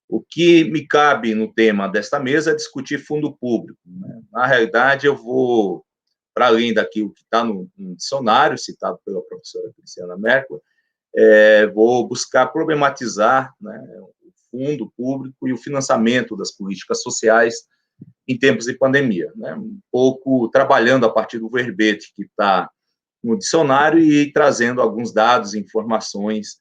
O que me cabe no tema desta mesa é discutir fundo público, né? Na realidade, eu vou, para além daquilo que está no dicionário, citado pela professora Cristiana Merkel, vou buscar problematizar, né, o fundo público e o financiamento das políticas sociais em tempos de pandemia, né? Um pouco trabalhando a partir do verbete que está no dicionário e trazendo alguns dados e informações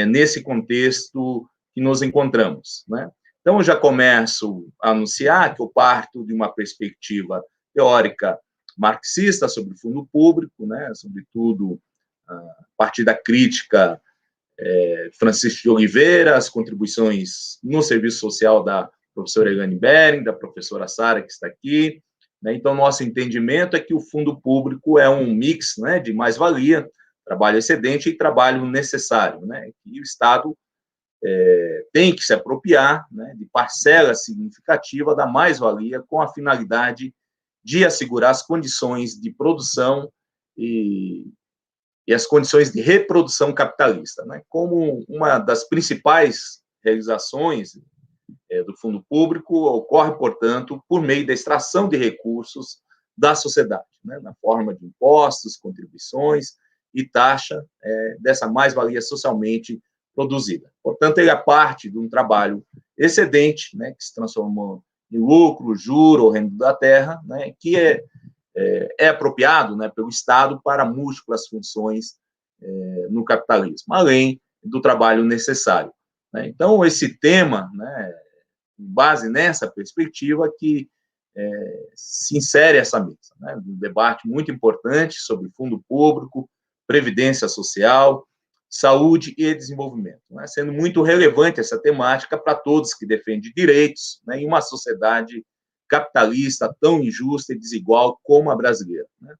nesse contexto que nos encontramos, né? Então, eu já começo a anunciar que eu parto de uma perspectiva teórica marxista sobre o fundo público, né? Sobretudo a partir da crítica Francisco de Oliveira, as contribuições no serviço social da professora Elaine Bering, da professora Sara, que está aqui, né? Então, nosso entendimento é que o fundo público é um mix, né, de mais-valia, trabalho excedente e trabalho necessário, né? E o Estado tem que se apropriar, né, de parcela significativa da mais-valia com a finalidade de assegurar as condições de produção e as condições de reprodução capitalista, né? Como uma das principais realizações do fundo público ocorre, portanto, por meio da extração de recursos da sociedade, né? Na forma de impostos, contribuições e taxa dessa mais-valia socialmente produzida. Portanto, ele é parte de um trabalho excedente, né, que se transformou em lucro, juro ou renda da terra, né, que é apropriado, né, pelo Estado para múltiplas funções no capitalismo, além do trabalho necessário, né? Então, esse tema, né, com base nessa perspectiva que se insere essa mesa, né, um debate muito importante sobre fundo público, previdência social, saúde e desenvolvimento, né, sendo muito relevante essa temática para todos que defendem direitos, né, em uma sociedade capitalista tão injusta e desigual como a brasileira, né?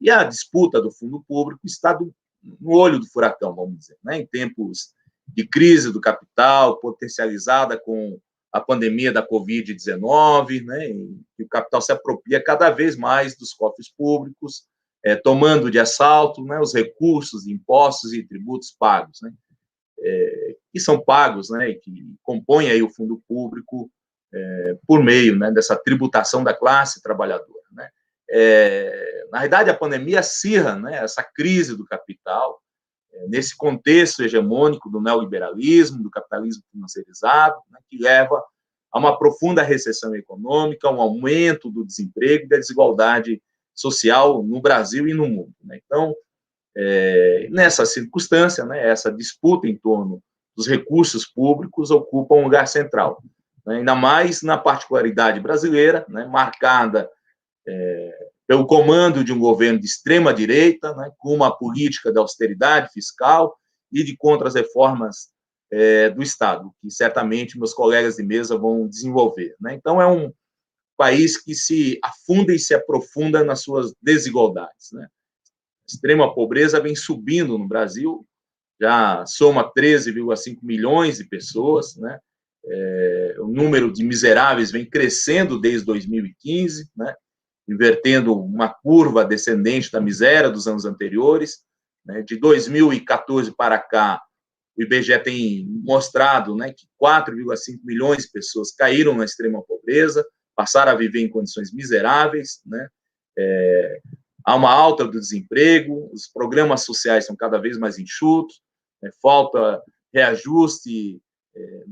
E a disputa do fundo público está no olho do furacão, vamos dizer, né? Em tempos de crise do capital, potencializada com a pandemia da Covid-19, né? E o capital se apropria cada vez mais dos cofres públicos, tomando de assalto, né, os recursos, impostos e tributos pagos, né? Que são pagos, né, e que compõem aí o fundo público por meio, né, dessa tributação da classe trabalhadora, né? Na verdade, a pandemia acirra, né, essa crise do capital, nesse contexto hegemônico do neoliberalismo, do capitalismo financiarizado, né, que leva a uma profunda recessão econômica, um aumento do desemprego e da desigualdade social no Brasil e no mundo, né? Então, nessa circunstância, né, essa disputa em torno dos recursos públicos ocupa um lugar central, né, ainda mais na particularidade brasileira, né, marcada pelo comando de um governo de extrema-direita, né, com uma política de austeridade fiscal e de contra-reformas do Estado, que certamente meus colegas de mesa vão desenvolver, né? Então, é um país que se afunda e se aprofunda nas suas desigualdades, né? A extrema pobreza vem subindo no Brasil, já soma 13,5 milhões de pessoas, né? O número de miseráveis vem crescendo desde 2015, né? Invertendo uma curva descendente da miséria dos anos anteriores, né? De 2014 para cá, o IBGE tem mostrado, né, que 4,5 milhões de pessoas caíram na extrema pobreza, passaram a viver em condições miseráveis, né? Há uma alta do desemprego, os programas sociais são cada vez mais enxutos, falta reajuste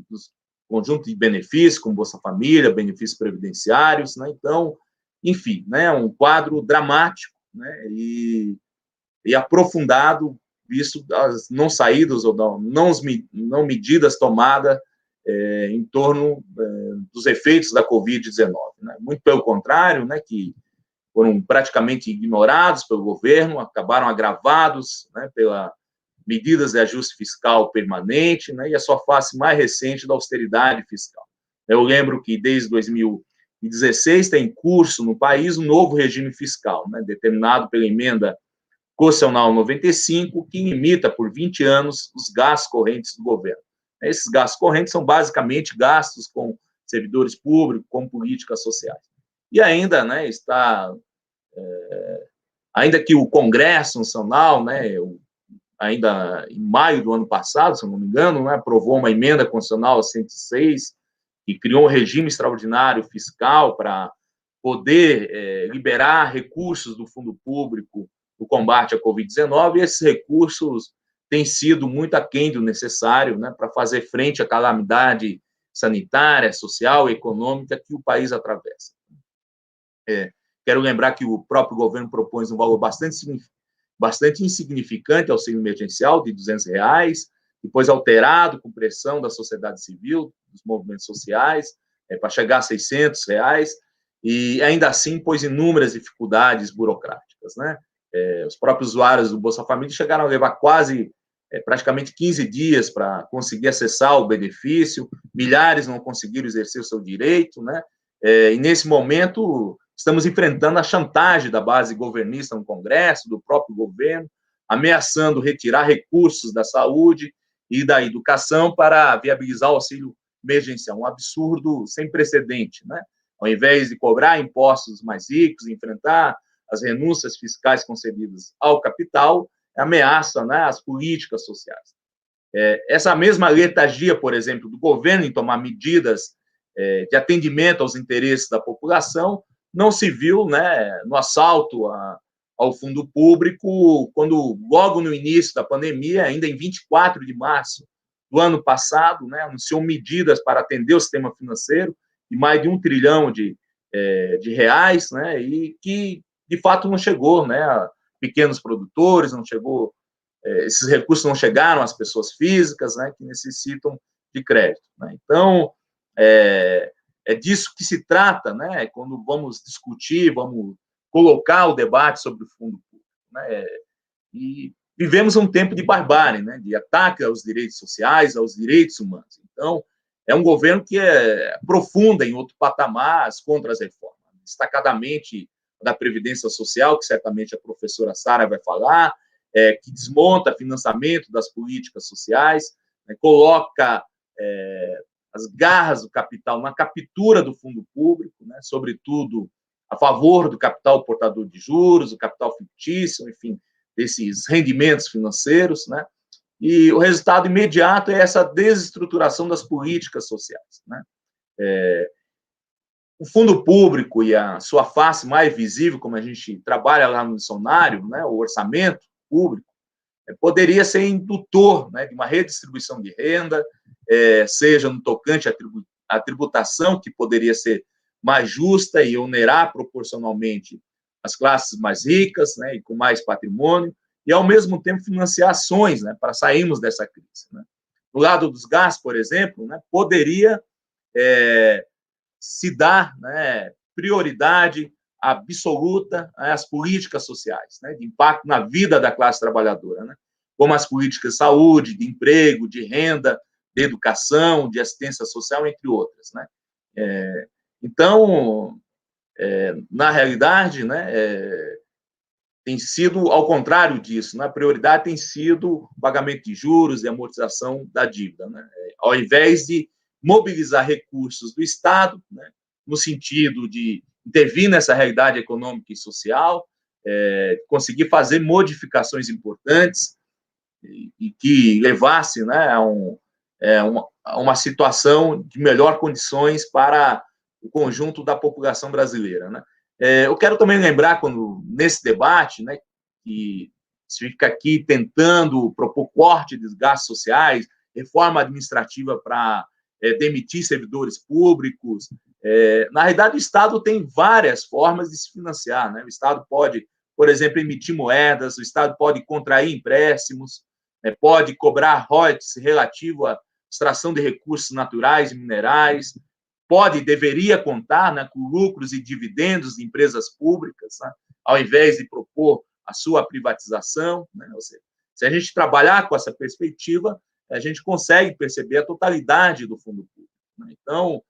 dos conjunto de benefícios, como Bolsa Família, benefícios previdenciários, né? Então, enfim, né, um quadro dramático, né, e aprofundado, visto as não saídas ou não medidas tomadas em torno dos efeitos da Covid-19. Né? Muito pelo contrário, né, que foram praticamente ignorados pelo governo, acabaram agravados, né, pelas medidas de ajuste fiscal permanente, né, e a sua face mais recente da austeridade fiscal. Eu lembro que desde 2016 está em curso no país um novo regime fiscal, né, determinado pela emenda constitucional 95, que limita por 20 anos os gastos correntes do governo. Esses gastos correntes são basicamente gastos com servidores públicos, com políticas sociais. E ainda, né, ainda que o Congresso Nacional, né, ainda em maio do ano passado, se eu não me engano, né, aprovou uma emenda constitucional 106, que criou um regime extraordinário fiscal para poder liberar recursos do fundo público no combate à Covid-19, e esses recursos têm sido muito aquém do necessário, né, para fazer frente à calamidade sanitária, social e econômica que o país atravessa. Quero lembrar que o próprio governo propõe um valor bastante insignificante auxílio emergencial de R$200, depois alterado com pressão da sociedade civil, dos movimentos sociais, para chegar a R$600, e ainda assim pôs inúmeras dificuldades burocráticas, né? Os próprios usuários do Bolsa Família chegaram a levar praticamente 15 dias para conseguir acessar o benefício, milhares não conseguiram exercer o seu direito, né? E nesse momento estamos enfrentando a chantagem da base governista no Congresso, do próprio governo, ameaçando retirar recursos da saúde e da educação para viabilizar o auxílio emergencial, um absurdo sem precedente, né? Ao invés de cobrar impostos mais ricos, enfrentar as renúncias fiscais concedidas ao capital, ameaça, né, as políticas sociais. Essa mesma letargia, por exemplo, do governo em tomar medidas de atendimento aos interesses da população não se viu, né, no assalto ao fundo público, quando, logo no início da pandemia, ainda em 24 de março do ano passado, né, anunciou medidas para atender o sistema financeiro de mais de R$1 trilhão de reais, né, e que, de fato, não chegou, né, a pequenos produtores, não chegou, esses recursos não chegaram às pessoas físicas, né, que necessitam de crédito, né. Então, é disso que se trata, né, quando vamos discutir, vamos colocar o debate sobre o fundo público, né, e vivemos um tempo de barbárie, né, de ataque aos direitos sociais, aos direitos humanos. Então, é um governo que aprofunda em outro patamar as contras-reformas, destacadamente da Previdência Social, que certamente a professora Sara vai falar, que desmonta financiamento das políticas sociais, né, coloca as garras do capital na captura do fundo público, né, sobretudo a favor do capital portador de juros, do capital fictício, enfim, desses rendimentos financeiros, né? E o resultado imediato é essa desestruturação das políticas sociais, né? O fundo público e a sua face mais visível, como a gente trabalha lá no dicionário, né, o orçamento público, poderia ser indutor, né, de uma redistribuição de renda, seja no tocante à tributação, que poderia ser mais justa e onerar proporcionalmente as classes mais ricas, né, e com mais patrimônio, e, ao mesmo tempo, financiar ações, né, para sairmos dessa crise, né. Do lado dos gastos, por exemplo, né, poderia se dar, né, prioridade absoluta às políticas sociais, né, de impacto na vida da classe trabalhadora, né, como as políticas de saúde, de emprego, de renda, de educação, de assistência social, entre outras, né. Então, na realidade, né, tem sido ao contrário disso, né, a prioridade tem sido o pagamento de juros e amortização da dívida, né, ao invés de mobilizar recursos do Estado, né, no sentido de intervir nessa realidade econômica e social, conseguir fazer modificações importantes e que levasse, né, a uma situação de melhor condições para o conjunto da população brasileira, né. Eu quero também lembrar, nesse debate, né, que se fica aqui tentando propor corte dos gastos sociais, reforma administrativa para demitir servidores públicos. Na realidade, o Estado tem várias formas de se financiar, né? O Estado pode, por exemplo, emitir moedas, o Estado pode contrair empréstimos, pode cobrar royalties relativo à extração de recursos naturais e minerais, pode e deveria contar, né, com lucros e dividendos de empresas públicas, né, ao invés de propor a sua privatização, né? Ou seja, se a gente trabalhar com essa perspectiva, a gente consegue perceber a totalidade do fundo público, né? Então,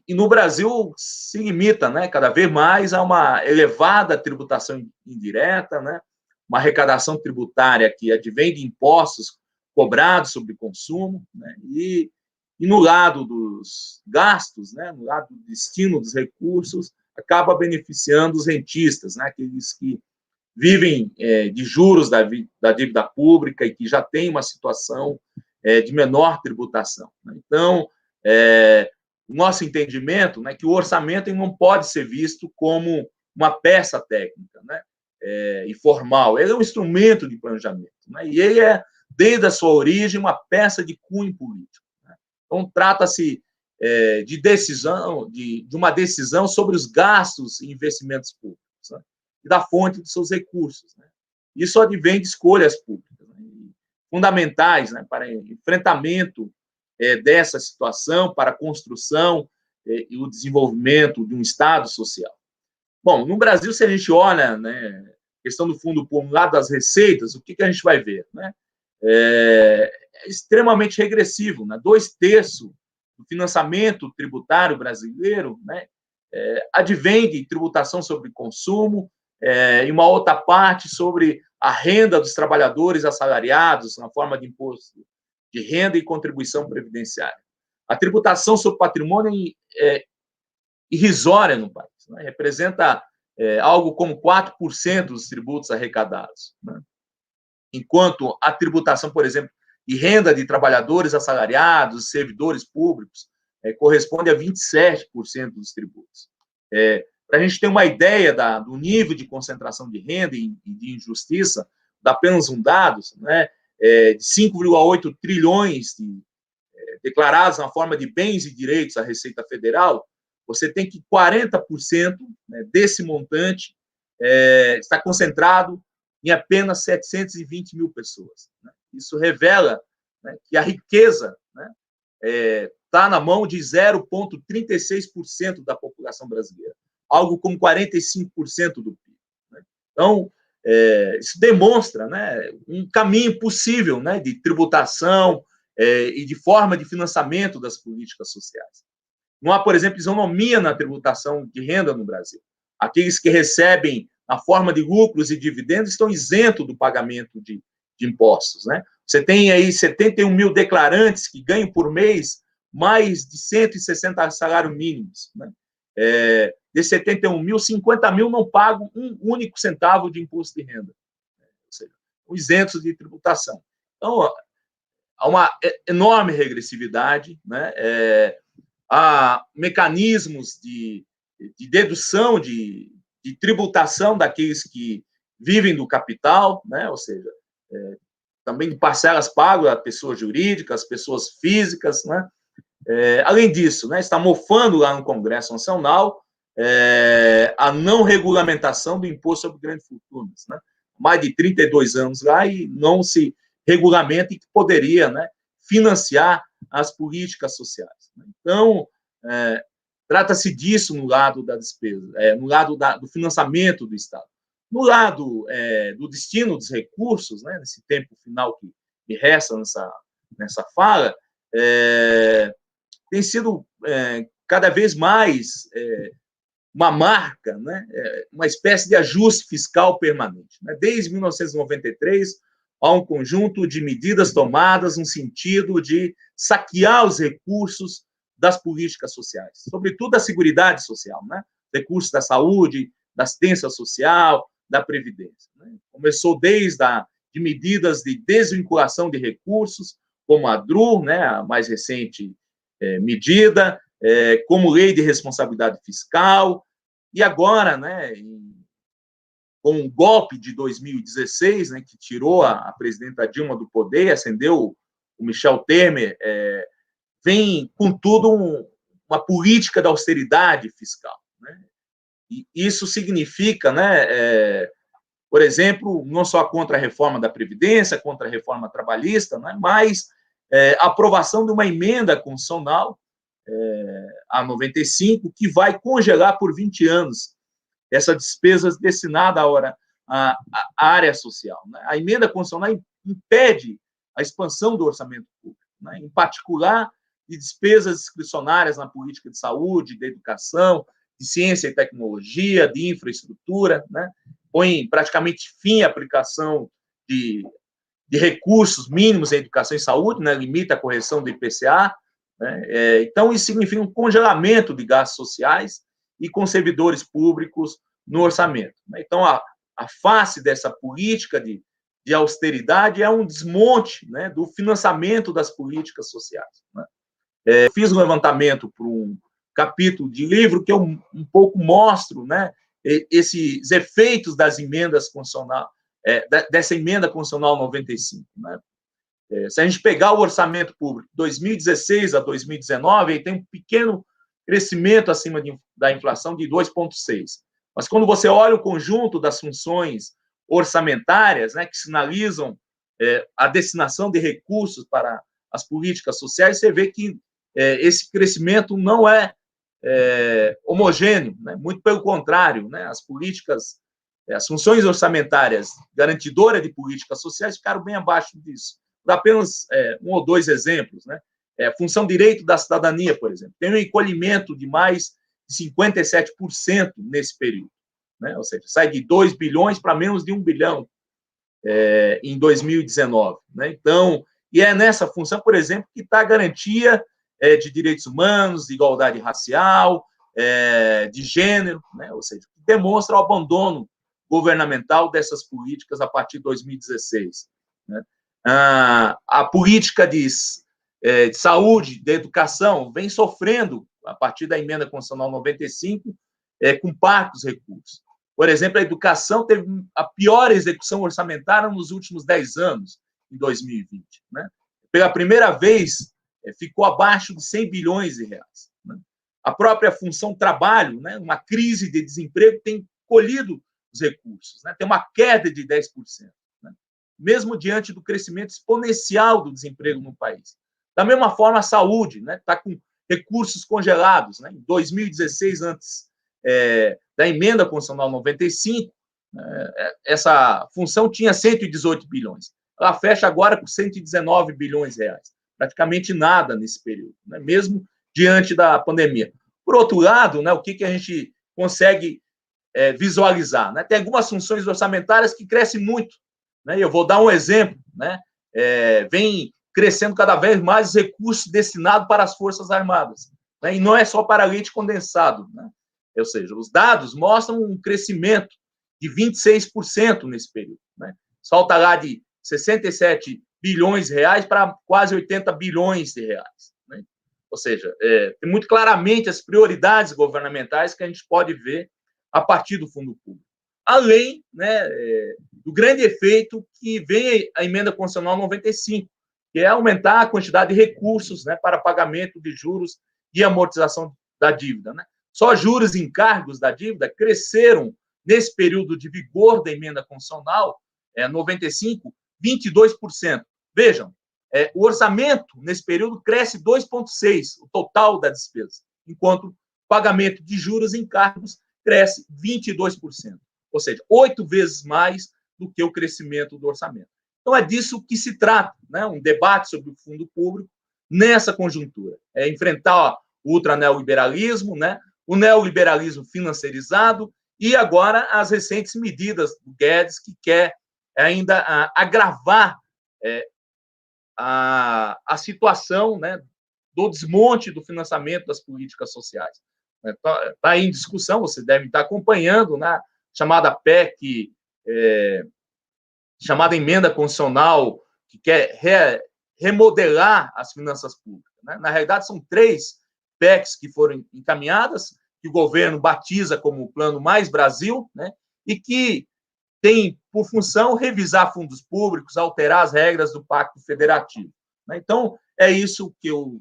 e no Brasil se limita, né, cada vez mais a uma elevada tributação indireta, né, uma arrecadação tributária que advém de impostos cobrados sobre consumo, né, e no lado dos gastos, né, no lado do destino dos recursos, acaba beneficiando os rentistas, né, aqueles que vivem de juros da dívida pública e que já têm uma situação de menor tributação, né? Então, o nosso entendimento, né, que o orçamento ele não pode ser visto como uma peça técnica, né, e formal. Ele é um instrumento de planejamento, né, e ele é, desde a sua origem, uma peça de cunho político. Né. Então, trata-se de decisão, de uma decisão sobre os gastos e investimentos públicos, né, e da fonte de seus recursos. Né. Isso advém de escolhas públicas, né, fundamentais, né, para enfrentamento dessa situação, para a construção e o desenvolvimento de um Estado social. Bom, no Brasil, se a gente olha, né, a questão do fundo por um lado das receitas, o que a gente vai ver? Né? É extremamente regressivo, né? 2/3 do financiamento tributário brasileiro, né, advém de tributação sobre consumo, e uma outra parte sobre a renda dos trabalhadores assalariados, na forma de imposto de renda e contribuição previdenciária. A tributação sobre patrimônio é irrisória no país, né? Representa algo como 4% dos tributos arrecadados, né? Enquanto a tributação, por exemplo, de renda de trabalhadores assalariados, servidores públicos, corresponde a 27% dos tributos. Para a gente ter uma ideia do nível de concentração de renda e de injustiça, dá apenas um dado, né, de 5,8 trilhões declarados na forma de bens e direitos à Receita Federal, você tem que 40%, né, desse montante está concentrado em apenas 720 mil pessoas. Né? Isso revela, né, que a riqueza, né, está na mão de 0,36% da população brasileira, algo como 45% do PIB. Né? Então, isso demonstra, né, um caminho possível, né, de tributação e de forma de financiamento das políticas sociais. Não há, por exemplo, isonomia na tributação de renda no Brasil. Aqueles que recebem na forma de lucros e dividendos estão isentos do pagamento de impostos. Né? Você tem aí 71 mil declarantes que ganham por mês mais de 160 salários mínimos. Né? De 71 mil, 50 mil não pagam um único centavo de imposto de renda. Ou seja, isentos de tributação. Então, há uma enorme regressividade, né? Há mecanismos de dedução, de tributação daqueles que vivem do capital, né? Ou seja, também parcelas pagas a pessoas jurídicas, pessoas físicas, né? Além disso, né, está mofando lá no Congresso Nacional a não regulamentação do imposto sobre grandes fortunas, né? Mais de 32 anos lá e não se regulamenta e que poderia, né, financiar as políticas sociais. Então, trata-se disso no lado da despesa, no lado do financiamento do Estado. No lado do destino dos recursos, né, nesse tempo final que me resta nessa fala, tem sido cada vez mais uma marca, né, uma espécie de ajuste fiscal permanente. Né? Desde 1993, há um conjunto de medidas tomadas no sentido de saquear os recursos das políticas sociais, sobretudo da Seguridade Social, né? Recursos da saúde, da assistência social, da previdência. Né? Começou desde de medidas de desvinculação de recursos, como a DRU, né, a mais recente medida, como lei de responsabilidade fiscal, e agora, né, com o golpe de 2016, né, que tirou a presidenta Dilma do poder, acendeu o Michel Temer, vem, contudo, uma política de austeridade fiscal. Né? E isso significa, né, por exemplo, não só contra a reforma da Previdência, contra a reforma trabalhista, né, mas a aprovação de uma emenda constitucional, a 95, que vai congelar por 20 anos essa despesa destinada à área social. Né? A emenda constitucional impede a expansão do orçamento público, né? Em particular, de despesas discricionárias na política de saúde, de educação, de ciência e tecnologia, de infraestrutura, né? Põe praticamente fim à aplicação de recursos mínimos em educação e saúde, né? Limita a correção do IPCA. Né? Então, isso significa um congelamento de gastos sociais e com servidores públicos no orçamento. Né? Então, a face dessa política de austeridade é um desmonte, né, do financiamento das políticas sociais. Né? Fiz um levantamento para um capítulo de livro que eu um pouco mostro, né, esses efeitos das emendas constitucionais, dessa emenda constitucional 95. Né? Se a gente pegar o orçamento público de 2016 a 2019, ele tem um pequeno crescimento acima da inflação de 2,6%. Mas quando você olha o conjunto das funções orçamentárias, né, que sinalizam a destinação de recursos para as políticas sociais, você vê que esse crescimento não é homogêneo, né? Muito pelo contrário, né? As políticas, as funções orçamentárias garantidoras de políticas sociais ficaram bem abaixo disso. Vou dar apenas um ou dois exemplos, né? Função direito da cidadania, por exemplo, tem um encolhimento de mais de 57% nesse período, né? Ou seja, sai de 2 bilhões para menos de 1 bilhão em 2019, né? Então, e é nessa função, por exemplo, que está a garantia de direitos humanos, de igualdade racial, de gênero, né? Ou seja, demonstra o abandono governamental dessas políticas a partir de 2016. Né? A política de saúde, de educação, vem sofrendo, a partir da emenda constitucional 95, com parcos recursos. Por exemplo, a educação teve a pior execução orçamentária nos últimos 10 anos, em 2020. Né? Pela primeira vez, ficou abaixo de 100 bilhões de reais. Né? A própria função trabalho, né? Uma crise de desemprego, tem colhido os recursos, né? Tem uma queda de 10%, né? Mesmo diante do crescimento exponencial do desemprego no país. Da mesma forma, a saúde, né? Está com recursos congelados. Né? Em 2016, antes da emenda constitucional 95, essa função tinha 118 bilhões. Ela fecha agora com 119 bilhões de reais. Praticamente nada nesse período, né? Mesmo diante da pandemia. Por outro lado, né, o que a gente consegue visualizar? Né? Tem algumas funções orçamentárias que crescem muito. Né? Eu vou dar um exemplo. Né? Vem crescendo cada vez mais os recursos destinados para as Forças Armadas. Né? E não é só para leite condensado. Né? Ou seja, os dados mostram um crescimento de 26% nesse período. Né? Salta lá de 67 bilhões de reais para quase 80 bilhões de reais. Né? Ou seja, tem muito claramente as prioridades governamentais que a gente pode ver a partir do fundo público. Além, né, do grande efeito que vem a emenda constitucional 95, que é aumentar a quantidade de recursos, né, para pagamento de juros e amortização da dívida. Né? Só juros e encargos da dívida cresceram nesse período de vigor da emenda constitucional 95, 22%. Vejam, o orçamento, nesse período, cresce 2,6%, o total da despesa, enquanto o pagamento de juros e encargos cresce 22%, ou seja, 8 vezes mais do que o crescimento do orçamento. Então, é disso que se trata, né? Um debate sobre o fundo público nessa conjuntura. Enfrentar o ultraneoliberalismo, né? O neoliberalismo financiarizado e agora as recentes medidas do Guedes, que quer ainda agravar a situação, né, do desmonte do financiamento das políticas sociais. Está em discussão, você deve estar acompanhando, na chamada PEC, chamada emenda constitucional, que quer remodelar as finanças públicas. Né? Na realidade, são 3 PECs que foram encaminhadas, que o governo batiza como o Plano Mais Brasil, né? E que tem por função revisar fundos públicos, alterar as regras do Pacto Federativo. Né? Então, é isso que eu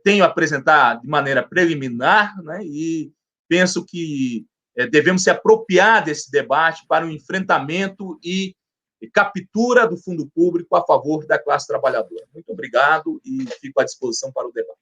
tenho a apresentar de maneira preliminar, né? E penso que devemos se apropriar desse debate para o enfrentamento e captura do fundo público a favor da classe trabalhadora. Muito obrigado e fico à disposição para o debate.